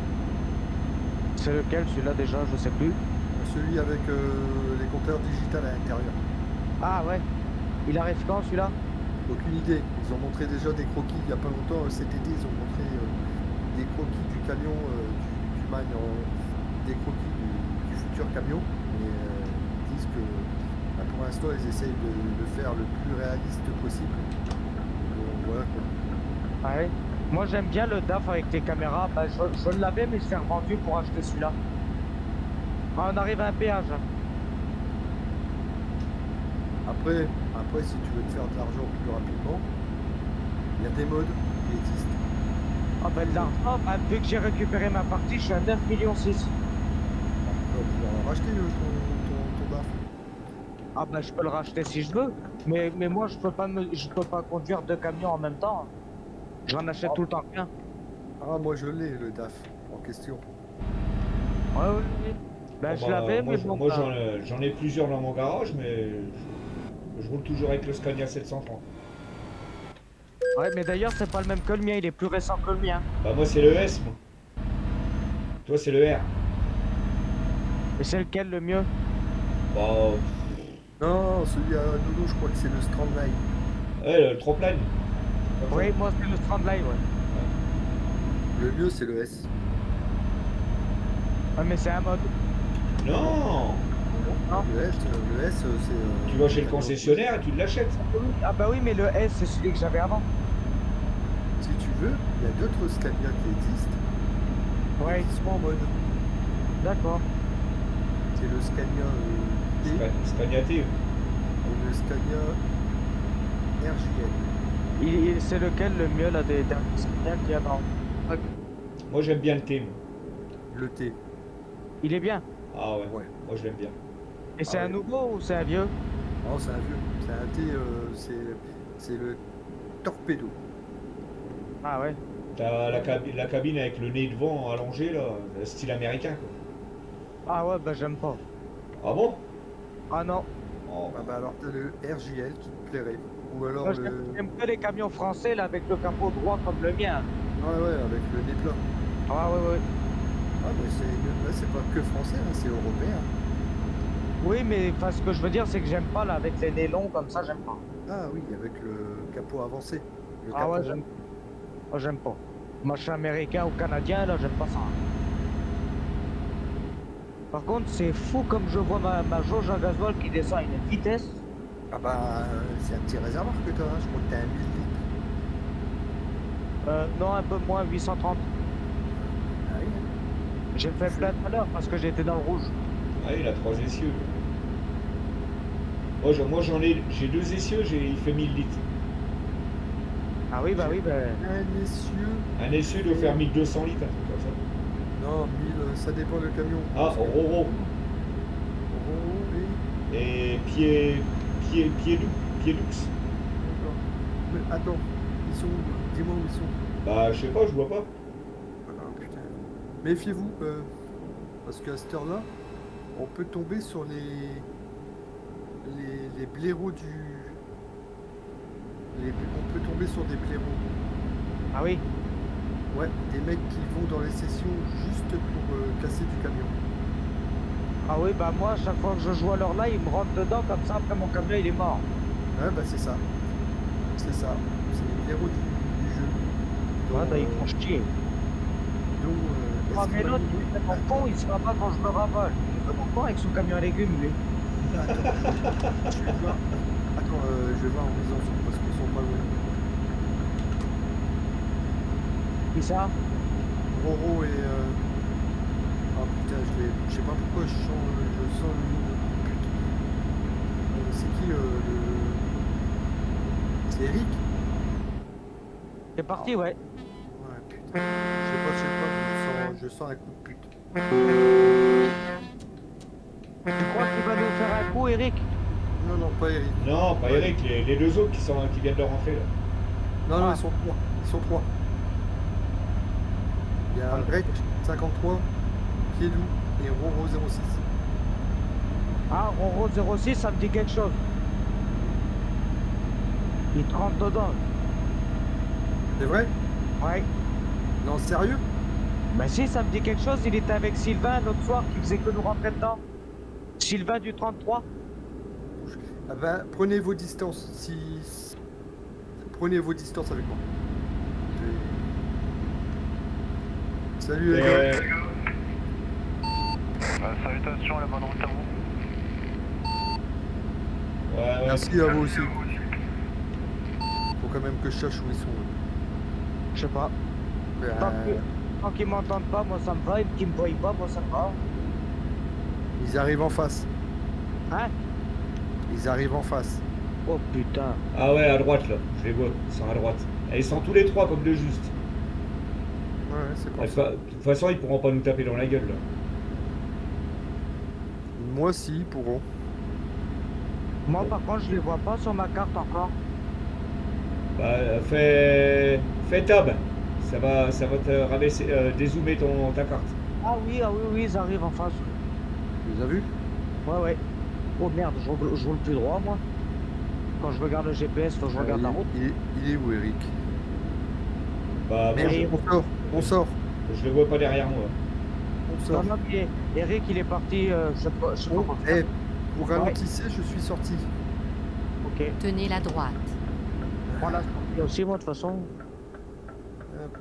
C'est lequel celui-là déjà, je sais plus. Celui avec les compteurs digitales à l'intérieur. Ah ouais. Il arrive quand celui-là? Aucune idée. Ils ont montré déjà des croquis il n'y a pas longtemps. Cet été, ils ont montré des croquis du camion du MAN, des croquis du futur camion. Et ils disent que bah, pour l'instant, ils essayent de le faire le plus réaliste possible. Donc, voilà quoi. Ah ouais. Moi j'aime bien le DAF avec les caméras. Bah, je l'avais mais je l'ai revendu pour acheter celui-là. Ah, on arrive à un péage. Hein. Après, si tu veux te faire de l'argent plus rapidement, il y a des modes qui existent. Ah ben l'argent, bah, vu que j'ai récupéré ma partie, je suis à 9,6 millions. Tu vas pouvoir racheter ton DAF. Ah bah je peux le racheter si je veux. Mais moi je peux pas conduire 2 camions en même temps. J'en achète tout le temps qu'un. Ah, moi je l'ai, le DAF en question. Ouais. Ben je l'avais, mais bon. Moi j'en ai plusieurs dans mon garage, mais je roule toujours avec le Scania 730. Ouais, mais d'ailleurs c'est pas le même que le mien, il est plus récent que le mien. Bah moi c'est le S, moi. Toi c'est le R. Et c'est lequel le mieux? Bah, Non, celui à Nono, je crois que c'est le Strandline. ouais, le trompe-l'âne. Oui, moi c'est le Strandline, ouais. Le mieux, c'est le S. Ouais, mais c'est un mode. Non. Non. Le S, c'est. Tu vas chez le concessionnaire et tu l'achètes. Ah bah oui, mais le S c'est celui que j'avais avant. Si tu veux, il y a d'autres Scania qui existent. Ouais, Qui sont en mode. d'accord. C'est le Scania T Scania T. et le Scania RJL. C'est lequel le mieux là des derniers Scania qu'il y a dans. Moi j'aime bien le T. Moi. Le T. Il est bien. Ah ouais. Ouais. Moi je l'aime bien. Et c'est Ah un ouais. nouveau ou c'est un vieux? Oh, c'est un vieux. C'est un T, c'est le Torpedo. Ah ouais. T'as la cabine avec le nez devant allongé là, style américain quoi. Ah ouais, bah j'aime pas. Ah bon? Ah non. Oh. Ah bah alors t'as le RJL qui te plairait. Ou alors Moi, le. j'aime que les camions français là avec le capot droit comme le mien. Ouais, avec le nez plat. Ah ouais. Ah mais c'est pas que français, hein, c'est européen. Oui, mais enfin, ce que je veux dire, c'est que j'aime pas là avec les nez longs comme ça, j'aime pas. Ah oui, avec le capot avancé. Le Ah capot ouais, rond. j'aime pas. Moi, je suis américain ou canadien, là, j'aime pas ça. Par contre, c'est fou comme je vois ma jauge à gasoil qui descend à une vitesse. Ah bah c'est un petit réservoir que t'as, hein. Je crois que t'as un 1000 litres. Non, un peu moins, 830. Ah oui. J'ai fait plein tout à l'heure parce que j'étais dans le rouge. Ah il a 3 essieux. Moi j'ai 2 essieux, il fait 1000 litres. Ah oui, bah. Un essieu. Un essieu doit faire 1200 litres, un truc comme ça. Non, 1000, ça dépend le camion. Ah, Roro. Oh, oui. et Pied Lux. D'accord. Mais attends, ils sont où? Dis-moi où ils sont. Bah, je sais pas, je vois pas. Ah, putain. Méfiez-vous, parce qu'à cette heure-là, on peut tomber sur les blaireaux on peut tomber sur des blaireaux. Ah oui. Ouais, des mecs qui vont dans les sessions juste pour casser du camion. Ah oui, bah moi, chaque fois que je joue à l'heure là, ils me rentrent dedans comme ça, après mon camion il est mort. Ouais, bah c'est ça. C'est ça. C'est les blaireaux du jeu. Ouais, bah ils font chier. Ah, mais l'autre, il est tellement con, il se va pas quand je le ravole. Il est tellement con avec son camion à légumes, lui. Attends, je vais voir. Attends, je vais voir où ils en sont parce qu'ils sont pas loin. Qui ça? Roro et. Ah putain, je sais pas pourquoi je sens le nom de pute. C'est qui le. C'est Eric? C'est parti, ouais. Ouais, putain. Je sais pas, mais je sens un coup de pute. Tu crois qu'il va nous faire un coup, Eric? Non, non, pas Eric. Non, pas Eric, les deux autres qui viennent de rentrer là. Non, non, Ah. ils sont trois. Ils sont trois. Il y a Rec 53, Piedou et Roro 06. Ah, Roro 06, ça me dit quelque chose. Il te rentre dedans. C'est vrai? Ouais. Non, sérieux? Bah si, ça me dit quelque chose. Il était avec Sylvain l'autre soir qui faisait que nous rentrer dedans. Sylvain du 33. Ah ben, prenez vos distances. Prenez vos distances avec moi. Salut les gars. Salutations à la bonne route à vous. Ouais, Merci à vous aussi. Faut quand même que je cherche où ils sont. Je sais pas. Ben, Tant qu'ils m'entendent pas, moi ça me va. Et qu'ils me voient pas, moi ça me va. ils arrivent en face. Hein? Ils arrivent en face. Oh putain. Ah ouais, à droite là, je les vois, ils sont à droite. Et ils sont tous les trois comme de juste. Ouais, c'est pour De ça. toute façon, ils pourront pas nous taper dans la gueule là. Moi aussi, ils pourront. Moi par contre, je les vois pas sur ma carte encore. Bah, fais tab. Ça va te rabaisser, dézoomer ta carte. Ah oui, ils arrivent en face. Tu les as vus? Ouais. Oh merde, je roule plus droit, moi. Quand je regarde le GPS, faut que je regarde la route. Il est où, Eric? Bah, moi, Merde, on sort. je le vois pas derrière moi. On Non, sort. non, mais Eric, il est parti, je sais pas Oh, quoi eh, faire. vous ralentissez, je suis sorti. Ok. Tenez la droite. Voilà, je aussi, moi, de toute façon. Hop.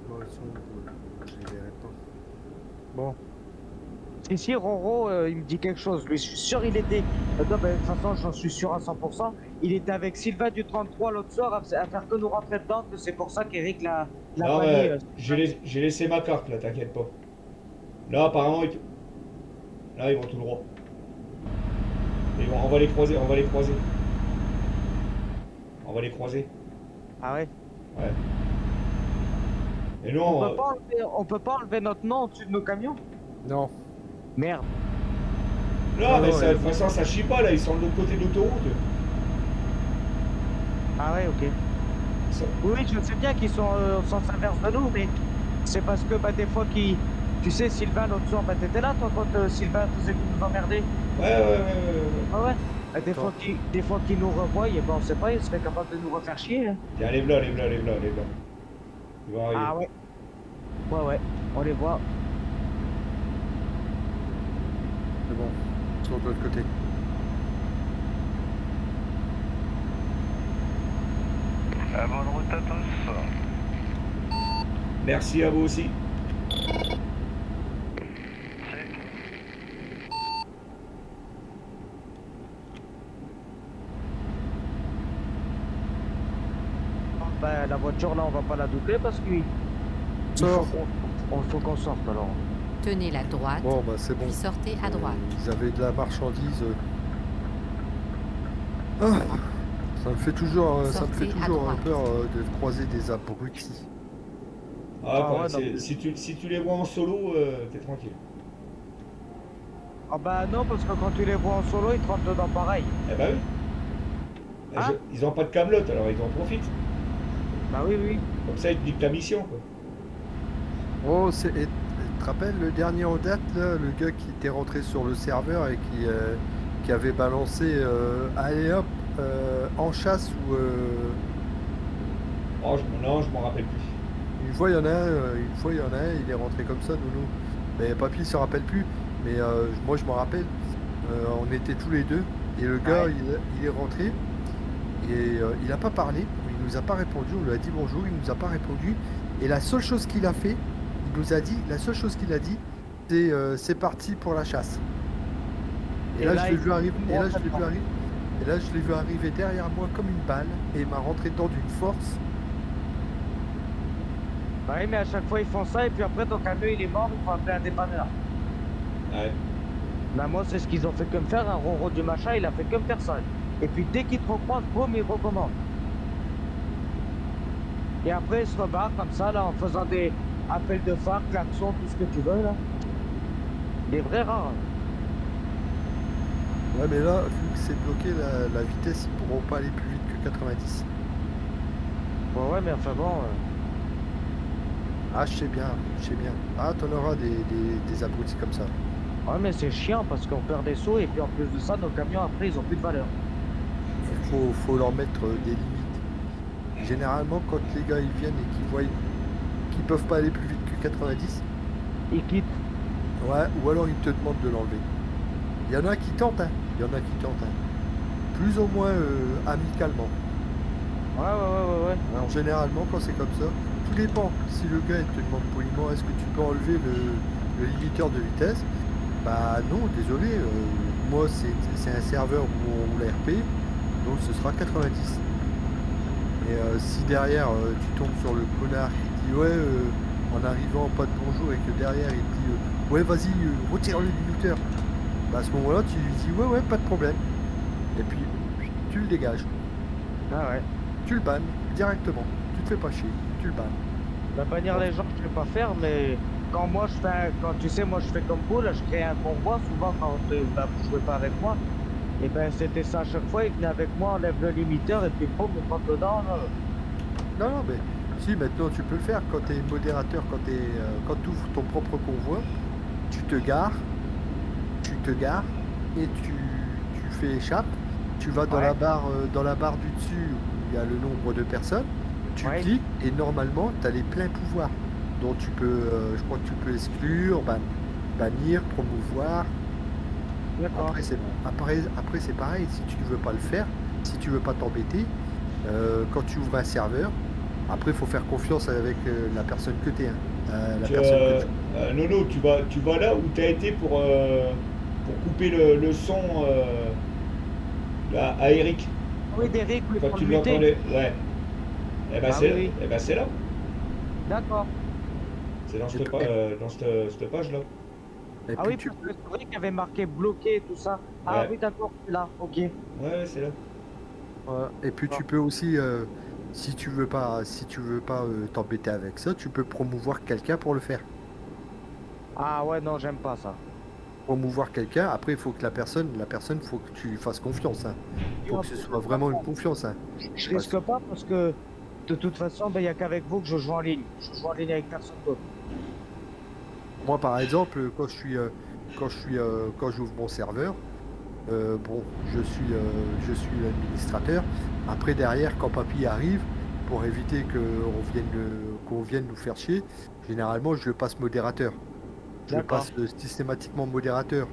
Bon, ils sont où? Je les verrai pas. Bon, Si, Roro, il me dit quelque chose. Lui, je suis sûr, il était. Non, de toute façon, j'en suis sûr à 100%. Il était avec Sylvain du 33 l'autre soir à faire que nous rentrer dedans. Que c'est pour ça qu'Eric l'a Non, banni. j'ai laissé ma carte là, t'inquiète pas. Là, apparemment, là, ils vont tout droit. On va les croiser. Ah ouais. Ouais. Et nous, On peut pas enlever notre nom au-dessus de nos camions? non. Merde. non, mais ouais. de toute façon, ça chie pas là, ils sont de l'autre côté de l'autoroute. Ah ouais, ok. Ça- Oui, je sais bien qu'ils sont au sens inverse de nous, mais c'est parce que bah, des fois qui. Tu sais, Sylvain, l'autre soir, bah, t'étais là, toi, quand Sylvain faisait nous emmerder. Ouais. Ah ouais. Bah, des Attends. fois qu'ils nous revoient, et ben on sait pas, ils seraient capables de nous refaire chier. Hein. Tiens, les blancs. Ils vont arriver. Ah ouais. Ouais, on les voit. C'est bon. Ils sont de l'autre côté. Bonne route à tous. Merci à vous aussi. Bah, la voiture là, on va pas la doubler parce qu'il Sors. faut qu'on sorte alors. Tenez la droite, Bon, bah c'est bon. puis sortez à droite. Ils avaient de la marchandise. Ah, ça me fait toujours, Sortez à droite. peur de croiser des abrutis. Ah, ouais, si tu les vois en solo, t'es tranquille. Ah bah non, parce que quand tu les vois en solo, ils te rentrent dedans pareil. Eh bah oui. Hein Ils ont pas de camelote, alors ils en profitent. Bah oui, oui. Comme ça, ils te dictent la mission, quoi. Oh, tu te rappelles le dernier en date, là, le gars qui était rentré sur le serveur et qui avait balancé allez hop, en chasse ou Oh, non, je m'en rappelle plus. une fois il y en a un, il est rentré comme ça, Nounou. Mais papy se rappelle plus, mais moi je m'en rappelle. On était tous les deux et le gars Ouais. il est rentré et il a pas parlé, il nous a pas répondu, on lui a dit bonjour, il nous a pas répondu et la seule chose qu'il a fait, il nous a dit, la seule chose qu'il a dit, c'est parti pour la chasse. Et là, je l'ai vu arriver, et là je l'ai vu arriver, et là je l'ai vu arriver derrière moi comme une balle et il m'a rentré dedans d'une force. Bah oui, mais à chaque fois ils font ça et puis après ton camion il est mort, il faut appeler un dépanneur. Ouais. Bah moi c'est ce qu'ils ont fait que me faire, un Roro du machin, il a fait comme personne. Et puis dès qu'il te recroise, boum, il recommande. Et après il se rebarre comme ça là en faisant des appels de phare, klaxon, tout ce que tu veux là. Des vrais rares. Ouais, mais là, vu que c'est bloqué la vitesse, ils pourront pas aller plus vite que 90. Bon ouais mais enfin bon. Ah, je sais bien, je sais bien. Ah, t'en auras des abrutis comme ça. Ouais mais c'est chiant parce qu'on perd des sauts et puis en plus de ça nos camions après ils ont plus de valeur. Il faut leur mettre des limites. Généralement, quand les gars ils viennent et qu'ils voient qu'ils peuvent pas aller plus vite que 90, Ils quittent. ouais, ou alors ils te demandent de l'enlever. Il y en a qui tentent, hein. Il y en a qui tentent, hein. Plus ou moins amicalement. Ouais. Alors généralement, quand c'est comme ça, tout dépend. Si le gars il te demande poliment, est-ce que tu peux enlever le limiteur de vitesse? Bah non, désolé. Moi, c'est un serveur où on roule RP, donc ce sera 90. Et si derrière tu tombes sur le connard qui dit ouais, en arrivant pas de bonjour et que derrière il te dit ouais, vas-y, retire le limiteur. Bah à ce moment-là, tu lui dis ouais, pas de problème. Et puis tu le dégages. Ah ouais. Tu le bannes directement. Tu te fais pas chier. Tu le bannes. Bah bannir les gens je vais pas faire mais quand moi je fais quand tu sais moi je fais comme vous là je crée un convoi souvent quand bah, vous jouez pas avec moi et ben c'était ça à chaque fois ils venaient avec moi on lève le limiteur et puis boum on rentre dedans là. Non, mais si maintenant tu peux le faire quand tu es modérateur, quand tu ouvres ton propre convoi, tu te gares et tu fais échappe. Tu vas dans Ouais. dans la barre du dessus où il y a le nombre de personnes. Tu Ouais. cliques et normalement tu as les pleins pouvoirs. Donc tu peux, je crois que tu peux exclure, bannir, promouvoir. D'accord. Après c'est après c'est pareil, si tu ne veux pas le faire, si tu veux pas t'embêter, quand tu ouvres un serveur, après il faut faire confiance avec la personne que tu es. La personne que tu... Nono, tu vas là où tu as été pour couper le son à Eric. Oui d'Eric oui Quand pour tu le muter. l'entendais. Ouais. Eh ben Ah c'est oui. eh ben, c'est là. D'accord. C'est dans J'ai cette, trouvé. dans cette page-là. Et Ah puis oui tu parce que c'est vrai qu'il y avait marqué bloqué et tout ça. Ah Ouais. oui d'accord c'est là ok. Ouais, c'est là. Et puis tu peux aussi, si tu veux pas t'embêter avec ça, tu peux promouvoir quelqu'un pour le faire. Ah ouais non j'aime pas ça. Promouvoir quelqu'un, après il faut que la personne, faut que tu lui fasses confiance. Hein. Faut que ce soit vraiment une confiance. Hein. Je risque pas parce que de toute façon il y a qu'avec vous que je joue en ligne. Je joue en ligne avec personne d'autre. Moi par exemple, quand j'ouvre mon serveur, bon, je suis l'administrateur. Après derrière, quand papy arrive, pour éviter qu'on vienne nous faire chier, généralement je le passe modérateur. Je le D'accord. passe systématiquement modérateur.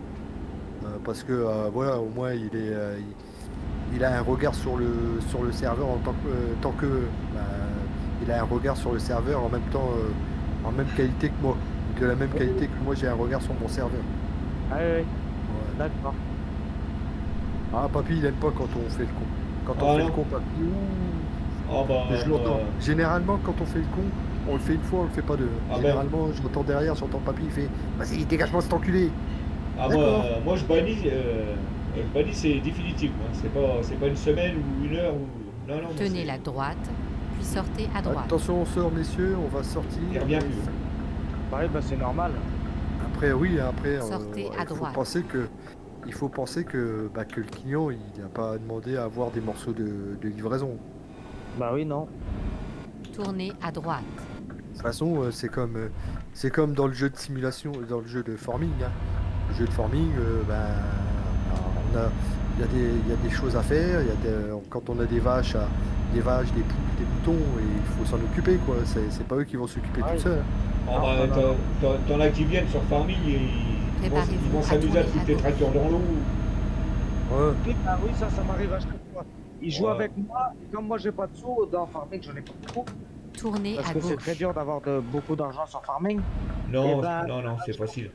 Parce que voilà, au moins il a un regard sur le serveur tant que bah, il a un regard sur le serveur en même temps, en même qualité que moi. De la même qualité que moi j'ai un regard sur mon serveur. Ah oui, oui. Ouais. D'accord. Ah papy il aime pas quand on fait le con. Quand on Ah fait non. le con, papy. Ouh. Ah bah. Mais je l'entends. Généralement quand on fait le con, on le fait une fois, on le fait pas deux. Ah ben. Généralement je l'entends derrière, j'entends papy, il fait vas-y dégage-moi cet enculé. Ah D'accord. moi je bannis c'est définitif. Moi. C'est pas une semaine ou une heure ou. Non, non. Tenez la droite, puis sortez à droite. Attention on sort messieurs, on va sortir. Il revient plus. Pareil, bah c'est normal. Après, oui, après, Sortez à il faut droite. penser que, que le client, il n'a pas demandé à avoir des morceaux de livraison. Bah oui, non. Tournez à droite. De toute façon, c'est comme dans le jeu de simulation, dans le jeu de forming, hein. Le jeu de forming, on a, il y a des choses à faire. Quand on a des vaches, des poules, des moutons, et il faut s'en occuper, quoi. C'est pas eux qui vont s'occuper Ouais. tout seuls, hein. Oh, bah, t'en as qui viennent sur Farming et ils vont Préparez-vous à s'amuser à tourner à foutre les gauche. tracteurs dans l'eau. Ouais. Oui, bah oui, ça m'arrive à chaque fois. Ils jouent Ouais. avec moi, et comme moi j'ai pas de sous, dans Farming j'en ai pas beaucoup. Tournez Parce à que c'est gauche. très dur d'avoir beaucoup d'argent sur Farming. Non, Eh ben, non, c'est facile.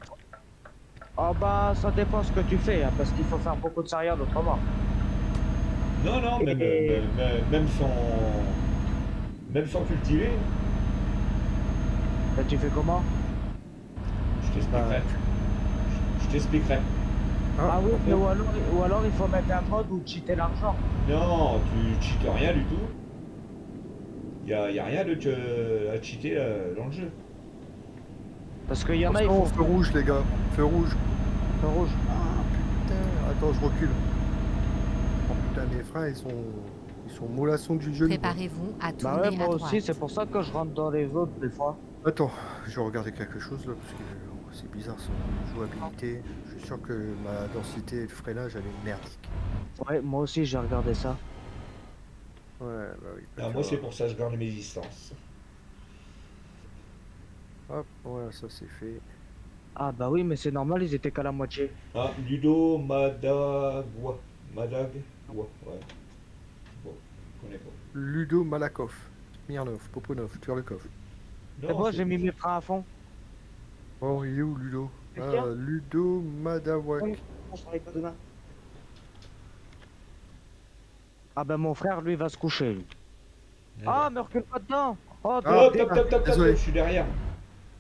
Ah bah ça dépend ce que tu fais, hein, parce qu'il faut faire beaucoup de céréales autrement. Non, Et- même sans cultiver, Bah, tu fais comment? je t'expliquerai. Je t'expliquerai. Ah oui, en mais fait- ou alors il faut mettre un mode où cheater l'argent. Non, tu cheates rien du tout. Y a rien à cheater dans le jeu. Parce qu'il y en a, ils Attention, font feu rouge, les gars. Feu rouge. feu rouge. Ah, putain. Attends, je recule. Oh, putain, mes freins, ils sont mollassons du genou, quoi. Préparez-vous à Bah tourner ouais, moi à aussi, droite. c'est pour ça que je rentre dans les autres des fois. Attends, je vais regarder quelque chose là, parce que c'est bizarre son jouabilité. Je suis sûr que ma densité et le freinage, elle est merdique. Ouais, moi aussi j'ai regardé ça. Ouais, bah oui. Ah, moi, c'est pour ça que je garde mes distances. Hop, voilà, ça c'est fait. Ah bah oui, mais c'est normal, ils étaient qu'à la moitié. Ah, Ludo Madagua. Madagua, ouais. Bon, je connais pas. Ludo Malakov, Smirnov, Poponov, Turlekov. Et moi j'ai mis mes freins à fond. Oh, il est où Ludo? C'est Ah, bien. Ludo Madawak. Oui. Je travaille pas demain. Ah bah mon frère lui va se coucher. Lui. Ah mais recule pas dedans. Oh Ah, Hop, top, désolé. je suis derrière.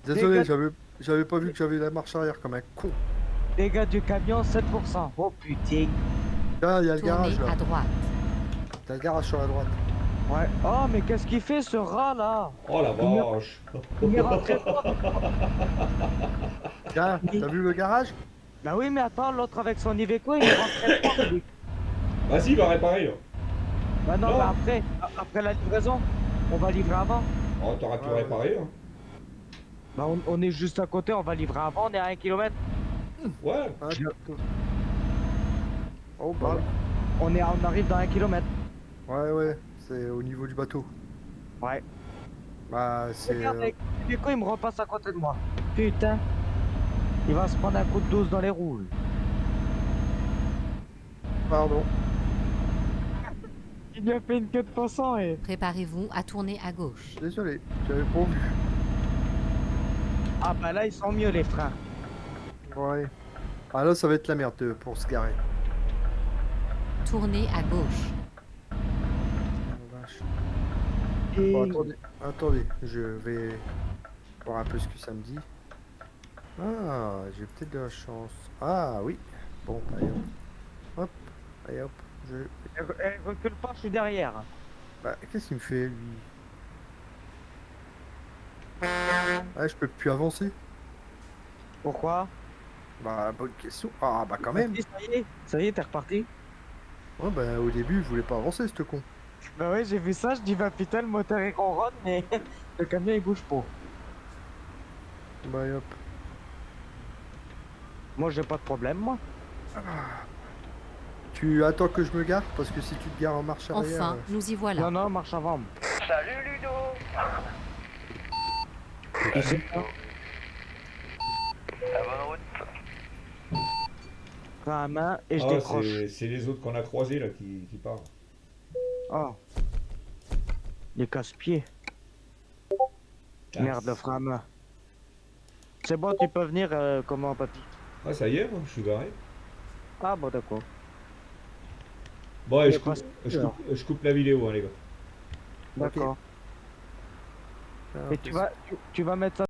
Désolé, gars- j'avais pas vu que j'avais la marche arrière comme un con. dégâts du camion 7%. Oh putain. Ah, il y a le Tournez garage à là. droite. T'as le garage sur la droite. Ouais. Oh mais qu'est-ce qu'il fait ce rat là? Oh la vache. Il est rentré fort. Tiens, t'as vu le garage? Bah oui mais attends, l'autre avec son Iveco il est rentré fort. Lui. Vas-y, il va réparer là. Bah non, Non. bah après la livraison, on va livrer avant. Oh, t'auras pu Ouais, réparer là. Bah on est juste à côté, on va livrer avant, on est à 1 km. Ouais. Ah, oh bah. On arrive dans 1 km. Ouais, c'est au niveau du bateau. Ouais. Bah, c'est. Regarde, avec l'Iveco il me repasse à côté de moi. Putain. Il va se prendre un coup de 12 dans les roues. lui. Pardon. Il lui a fait une queue de poisson et... Préparez-vous à tourner à gauche. Désolé, j'avais pas vu. Ah bah là ils sont mieux les freins. Ouais. Ah là, ça va être la merde pour se garer. Tournez à gauche. Oh, vache. Bon, attendez, je vais voir un peu ce que ça me dit. Ah, j'ai peut-être de la chance. Ah oui. Bon, allez hop. Hop, allez hop. Recule pas, je suis derrière. Bah, qu'est-ce qu'il me fait lui? Ah, je peux plus avancer. Pourquoi? Bah, bonne question. Ah, bah quand même. Ça y est, t'es reparti. Ouais, bah au début, il voulait pas avancer, ce con. Bah ouais, j'ai vu ça, je dis bah putain le moteur est ronronne mais le camion il bouge pas. Bah, hop. Moi j'ai pas de problème moi. Tu attends que je me gare, parce que si tu te gares en marche arrière... Enfin, nous y voilà. Non, marche avant. Salut Ludo. Tu sais pas, La bonne route. frein à main et je Ah, décroche. c'est les autres qu'on a croisés là qui parlent. Oh. Les casse-pieds. Ah, Merde, le frein à main. C'est bon, tu peux venir, comment papy? Ah, ça y est, moi, je suis garé. Ah bon d'accord. Bon, allez, Il est pas- je coupe la vidéo, hein, les gars. D'accord. Ah, Et tu vas mettre ça